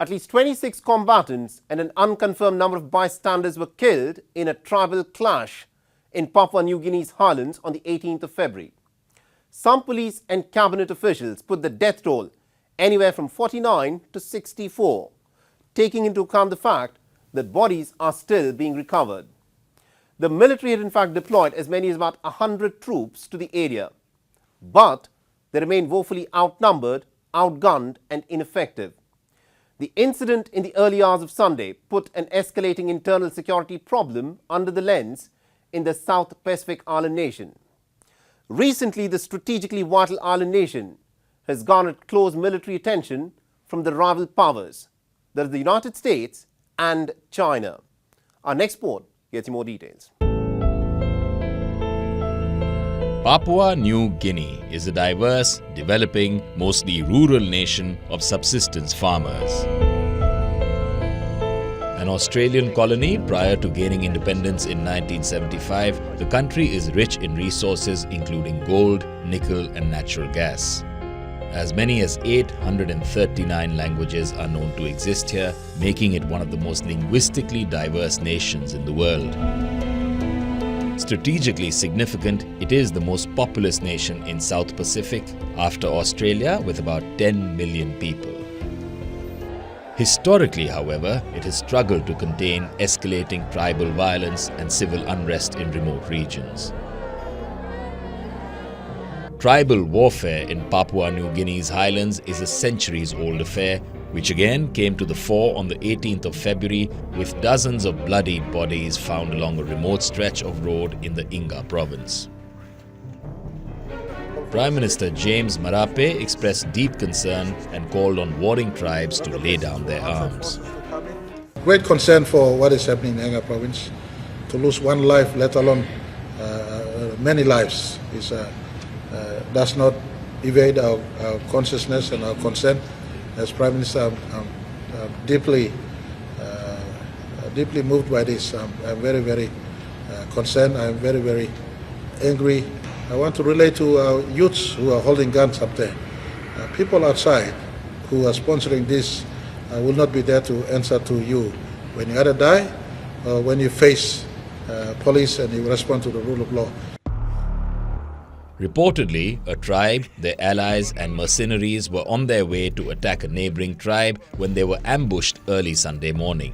At least 26 combatants and an unconfirmed number of bystanders were killed in a tribal clash in Papua New Guinea's highlands on the 18th of February. Some police and cabinet officials put the death toll anywhere from 49 to 64, taking into account the fact that bodies are still being recovered. The military had in fact deployed as many as about 100 troops to the area, but they remain woefully outnumbered, outgunned and ineffective. The incident in the early hours of Sunday put an escalating internal security problem under the lens in the South Pacific island nation. Recently, the strategically vital island nation has garnered close military attention from the rival powers, that is the United States and China. Our next report gets you more details. Papua New Guinea is a diverse, developing, mostly rural nation of subsistence farmers. An Australian colony prior to gaining independence in 1975, the country is rich in resources including gold, nickel and natural gas. As many as 839 languages are known to exist here, making it one of the most linguistically diverse nations in the world. Strategically significant, it is the most populous nation in South Pacific after Australia with about 10 million people. Historically, however, it has struggled to contain escalating tribal violence and civil unrest in remote regions. Tribal warfare in Papua New Guinea's highlands is a centuries-old affair, which again came to the fore on the 18th of February with dozens of bloodied bodies found along a remote stretch of road in the Inga province. Prime Minister James Marape expressed deep concern and called on warring tribes to lay down their arms. Great concern for what is happening in Inga province. To lose one life, let alone many lives, does not evade our consciousness and our concern. As Prime Minister, I'm deeply moved by this. I'm very, very concerned. I'm very, very angry. I want to relate to our youths who are holding guns up there. People outside who are sponsoring this will not be there to answer to you when you either die or when you face police and you respond to the rule of law. Reportedly, a tribe, their allies and mercenaries were on their way to attack a neighboring tribe when they were ambushed early Sunday morning.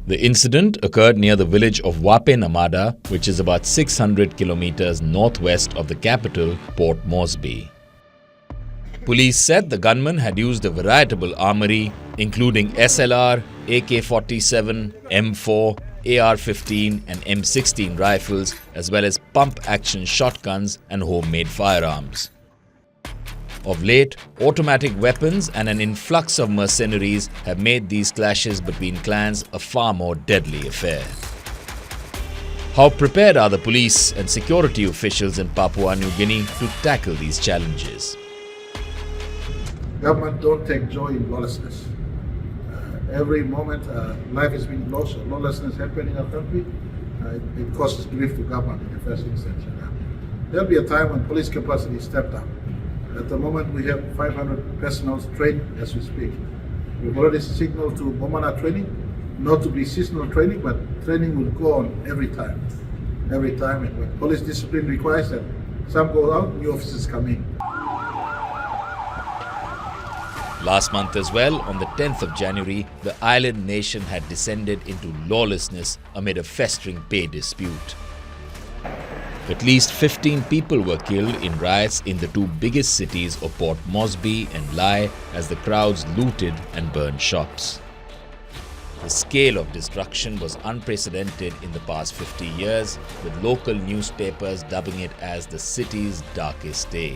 The incident occurred near the village of Wape Namada, which is about 600 kilometers northwest of the capital, Port Moresby. Police said the gunmen had used a veritable armory, including SLR, AK-47, M4, AR-15 and M16 rifles, as well as pump-action shotguns and homemade firearms. Of late, automatic weapons and an influx of mercenaries have made these clashes between clans a far more deadly affair. How prepared are the police and security officials in Papua New Guinea to tackle these challenges? Government don't take joy in lawlessness. Every moment life is being lost or lawlessness happening in our country, it causes grief to government in the first instance. There'll be a time when police capacity stepped up. At the moment we have 500 personnel trained as we speak. We've already signaled to Bomana training, not to be seasonal training, but training will go on every time. Every time, and when police discipline requires that some go out, new officers come in. Last month as well, on the 10th of January, the island nation had descended into lawlessness amid a festering pay dispute. At least 15 people were killed in riots in the two biggest cities of Port Moresby and Lae as the crowds looted and burned shops. The scale of destruction was unprecedented in the past 50 years, with local newspapers dubbing it as the city's darkest day.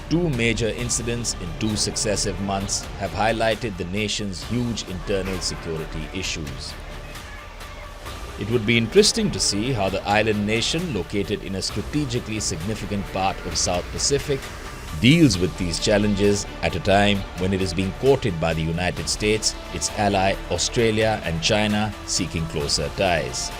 Two major incidents in two successive months have highlighted the nation's huge internal security issues. It would be interesting to see how the island nation, located in a strategically significant part of South Pacific, deals with these challenges at a time when it is being courted by the United States, its ally Australia and China seeking closer ties.